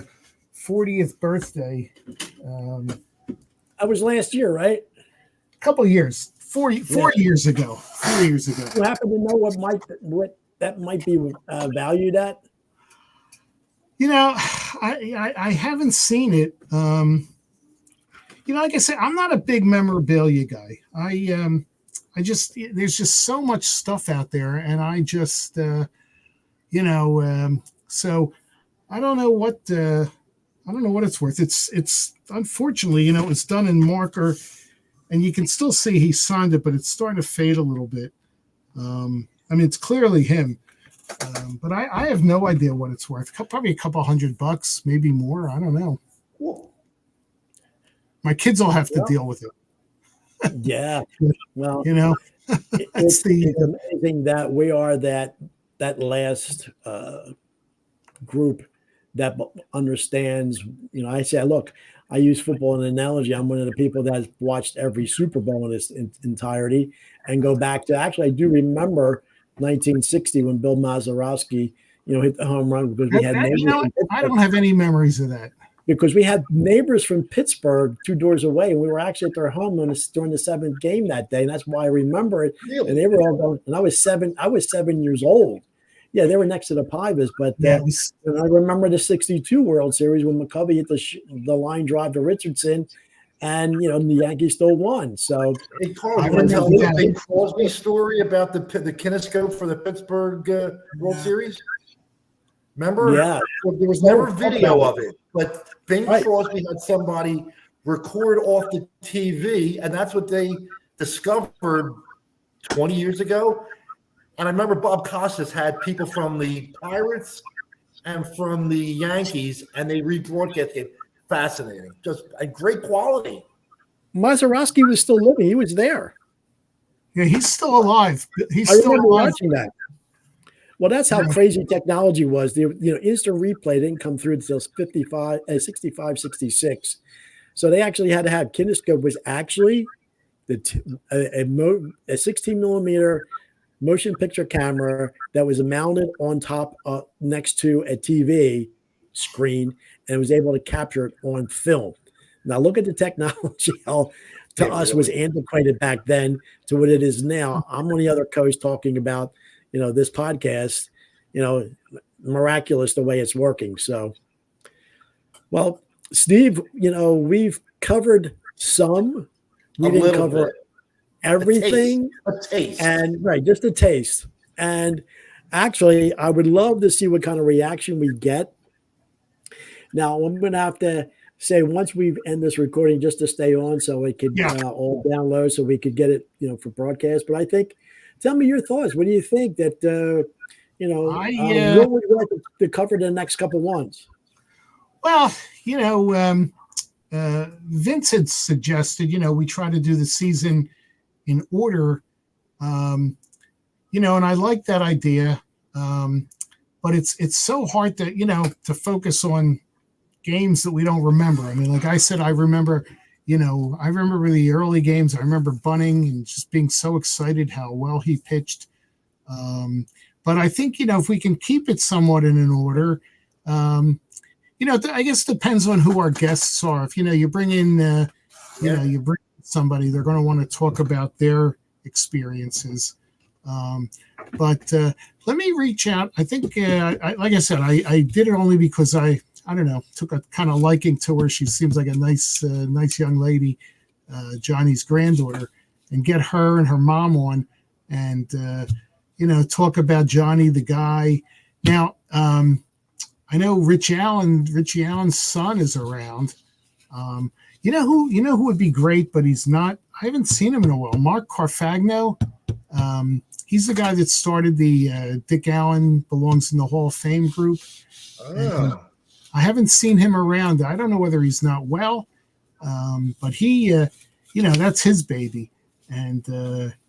40th birthday. That was last year, right? A couple of years. 4 years ago. 4 years ago. You happen to know what that might be valued at? I haven't seen it. Like I said, I'm not a big memorabilia guy. There's just so much stuff out there, and I just so I don't know what it's worth. It's unfortunately, it's done in marker. And you can still see he signed it, but it's starting to fade a little bit. It's clearly him. But I have no idea what it's worth. Probably a couple $100, maybe more. I don't know. Cool. My kids will have to deal with it. Yeah. Well, it's amazing that we are that last group that understands. I say, look, I use football in an analogy. I'm one of the people that has watched every Super Bowl in its entirety and go back to, actually, I do remember 1960 when Bill Mazeroski, hit the home run because we had neighbors. I don't have any memories of that. Because we had neighbors from Pittsburgh 2 doors away, and we were actually at their home during the 7th game that day, and that's why I remember it. Really? And they were all going, and I was 7 years old. Yeah, they were next to the Pivas, but and I remember the '62 World Series when McCovey hit the line drive to Richardson, and the Yankees still won. So hey, Carl, I remember the Bing Crosby story about the kinescope for the Pittsburgh World Series. Remember? Yeah, there was never video of it, but Bing Crosby had somebody record off the TV, and that's what they discovered 20 years ago. And I remember Bob Costas had people from the Pirates and from the Yankees, and they rebroadcast it. Fascinating. Just a great quality. Mazeroski was still living. He was there. Yeah, he's still alive. I remember watching that. Well, that's how crazy technology was. Instant replay didn't come through until 65, 66. So they actually had to have kinescope was actually a 16 millimeter motion picture camera that was mounted on top next to a TV screen and was able to capture it on film. Now look at the technology. to Yeah, us was really. antiquated back then to what it is now. I'm on the other coast talking about, this podcast, miraculous the way it's working. So, well, Steve, we've covered some. A We didn't little cover bit. everything. A taste. And right, just a taste. And actually, I would love to see what kind of reaction we get. Now, I'm going to have to say once we end this recording, just to stay on, so it could Yeah. all download, so we could get it, for broadcast. But I think, tell me your thoughts. What do you think that what would you like to cover the next couple ones? Well, Vince had suggested, we try to do the season in order, and I like that idea. But it's so hard to focus on games that we don't remember. I mean, like I said, I remember the early games. I remember Bunning and just being so excited how well he pitched. But I think, if we can keep it somewhat in an order, I guess it depends on who our guests are. If, you bring in, you bring somebody, they're going to want to talk about their experiences. But let me reach out. I think, like I said, I did it only because I don't know, took a kind of liking to her. She seems like a nice young lady, Johnny's granddaughter, and get her and her mom on and, talk about Johnny, the guy. Now, I know Richie Allen's son is around. Who would be great, but he's not. I haven't seen him in a while. Mark Carfagno. He's the guy that started the Dick Allen Belongs in the Hall of Fame group. Oh. I haven't seen him around. I don't know whether he's not well, but he, that's his baby. And,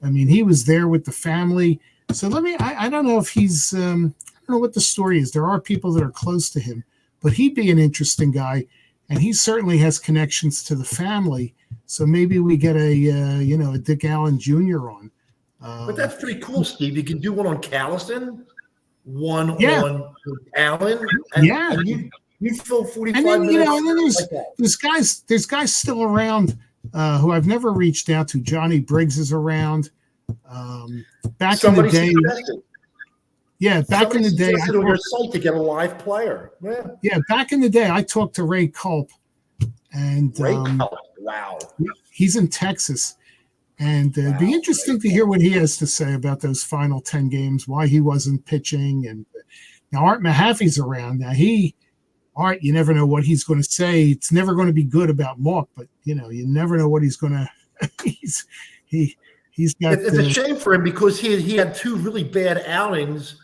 he was there with the family. So I don't know if he's, I don't know what the story is. There are people that are close to him, but he'd be an interesting guy. And he certainly has connections to the family. So maybe we get a Dick Allen Jr. on. But that's pretty cool, Steve. You can do one on Callison, one on Allen, and you fill 45 minutes. And then there's guys still around who I've never reached out to. Johnny Briggs is around. Back in the day. Back in the day, I on your site to get a live player. Yeah, back in the day, I talked to Ray Culp, and Ray Culp, wow, he's in Texas, and it'd be interesting to hear what he has to say about those final 10 games, why he wasn't pitching. And now Art Mahaffey's around. Now Art, you never know what he's going to say. It's never going to be good about Mark, but you never know what he's going to. He's got. It's a shame for him because he had two really bad outings.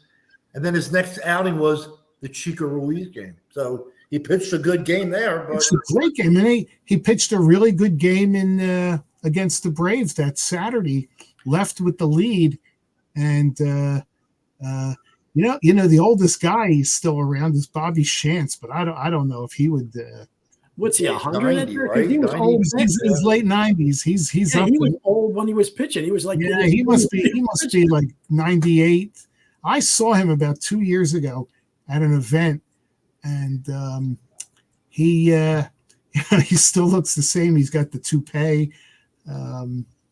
And then his next outing was the Chico Ruiz game. So he pitched a good game there. But it's a great game. And he pitched a really good game in against the Braves that Saturday, left with the lead. And, the oldest guy he's still around is Bobby Shantz, but I don't know if he would. What's he, 100? Right? He was old. He's in his late 90s. He's up. He was old when he was pitching. He was like, he must be like 98. I saw him about 2 years ago at an event, and he still looks the same. He's got the toupee.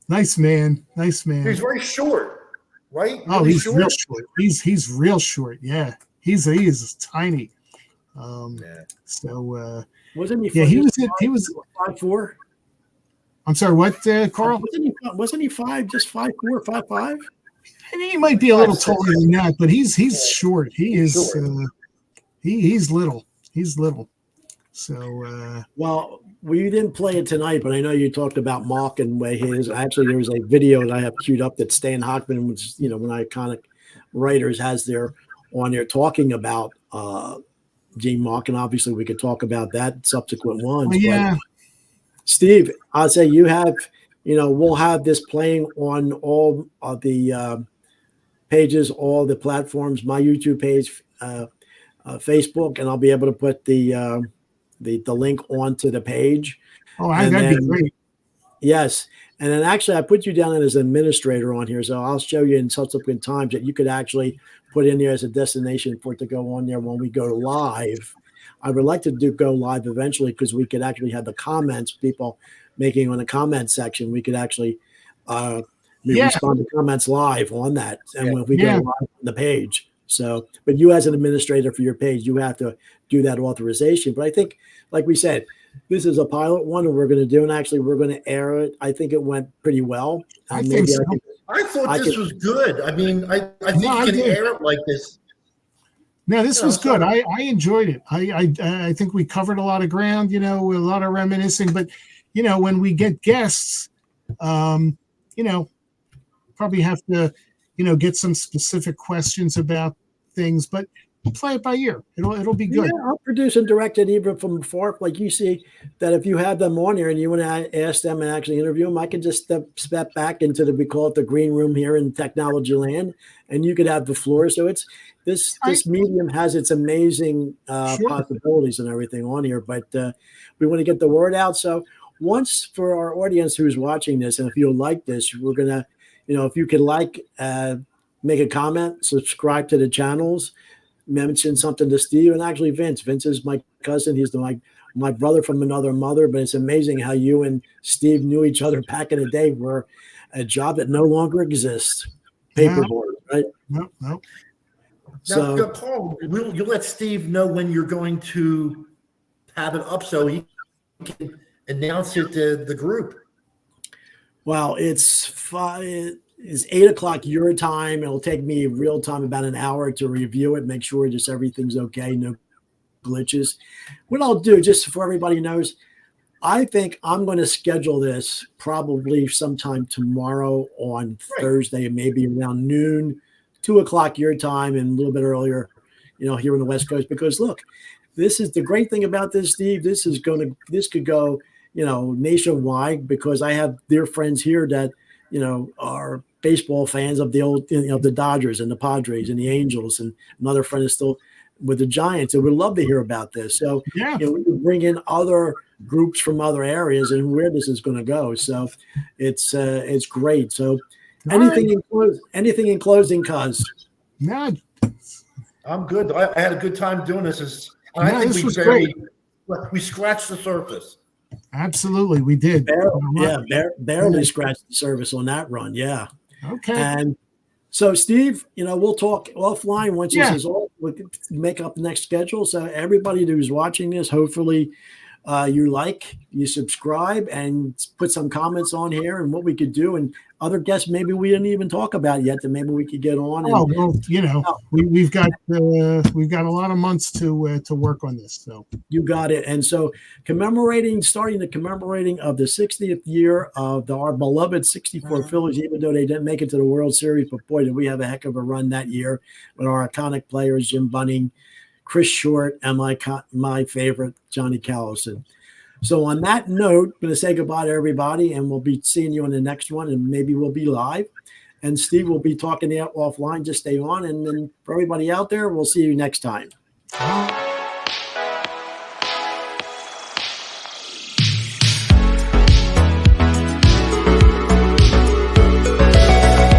Nice man. He's very short, right? Really he's short. Real short. He's real short. Yeah, he is tiny. So wasn't he? Yeah, he was 5'4". I'm sorry, what, Carl? Wasn't he 5'4", 5'5"? I think he might be a little taller than that, but he's short. He is he's little. He's little. So well, we didn't play it tonight, but I know you talked about Mark and his. Actually, there was a video that I have queued up that Stan Hochman, which one of iconic writers, has there on there talking about Gene Mark, and obviously we could talk about that subsequent ones. Yeah, but Steve, I'll say you have. We'll have this playing on all of the pages, all the platforms, my YouTube page, Facebook, and I'll be able to put the link onto the page. Oh, that'd be great. Yes. And then actually I put you down as an administrator on here. So I'll show you in subsequent times that you could actually put in there as a destination for it to go on there when we go live. I would like to go live eventually because we could actually have the comments, people making on the comment section, we could actually respond to comments live on that, and when we go live on the page. So, but you as an administrator for your page, you have to do that authorization. But I think, like we said, this is a pilot one, and we're going to do, and actually we're going to air it. I think it went pretty well. I think so. I thought this was good. I mean, I think you can air it like this. No, this was good. I enjoyed it. I think we covered a lot of ground, a lot of reminiscing. But, when we get guests, probably have to, get some specific questions about things. But we'll play it by ear. It'll be good. Yeah, I'll produce and direct it even from afar. Like you see that if you have them on here and you want to ask them and actually interview them, I can just step back into we call it the green room here in Technology Land, and you could have the floor. So it's this medium has its amazing possibilities and everything on here, but we want to get the word out. So once for our audience who's watching this, and if you like this, we're going to, if you could make a comment, subscribe to the channels, mention something to Steve, and actually Vince. Vince is my cousin. He's my brother from another mother, but it's amazing how you and Steve knew each other back in the day for a job that no longer exists. Paperboard, right? No. So, now, Paul, you let Steve know when you're going to have it up so he can announce it to the group. Well, it's 8 o'clock your time. It'll take me real time about an hour to review it, make sure just everything's okay, no glitches. What I'll do, just so everybody knows, I think I'm going to schedule this probably sometime tomorrow on Thursday, maybe around noon, 2 o'clock your time, and a little bit earlier, here on the West Coast. Because look, this is the great thing about this, Steve. This could go, nationwide, because I have dear friends here that, are baseball fans of the old, the Dodgers and the Padres and the Angels, and another friend is still with the Giants, and would love to hear about this. So we can bring in other groups from other areas and where this is going to go. So it's great. So anything in closing, cuz? No, I'm good. I had a good time doing this. I think we scratched the surface. Absolutely, we did. Barely scratched the surface on that run. Yeah. Okay. And so, Steve, we'll talk offline once this is all. We can make up the next schedule. So everybody who's watching this, hopefully you subscribe and put some comments on here and what we could do, and other guests maybe we didn't even talk about yet that maybe we could get on. We've got a lot of months to work on this. So you got it. And so starting the commemorating of the 60th year of our beloved 64 Phillies, even though they didn't make it to the World Series, but boy, did we have a heck of a run that year with our iconic players, Jim Bunning, Chris Short, and my favorite, Johnny Callison. So on that note, I'm going to say goodbye to everybody, and we'll be seeing you on the next one, and maybe we'll be live. And Steve will be talking offline. Just stay on. And then for everybody out there, we'll see you next time.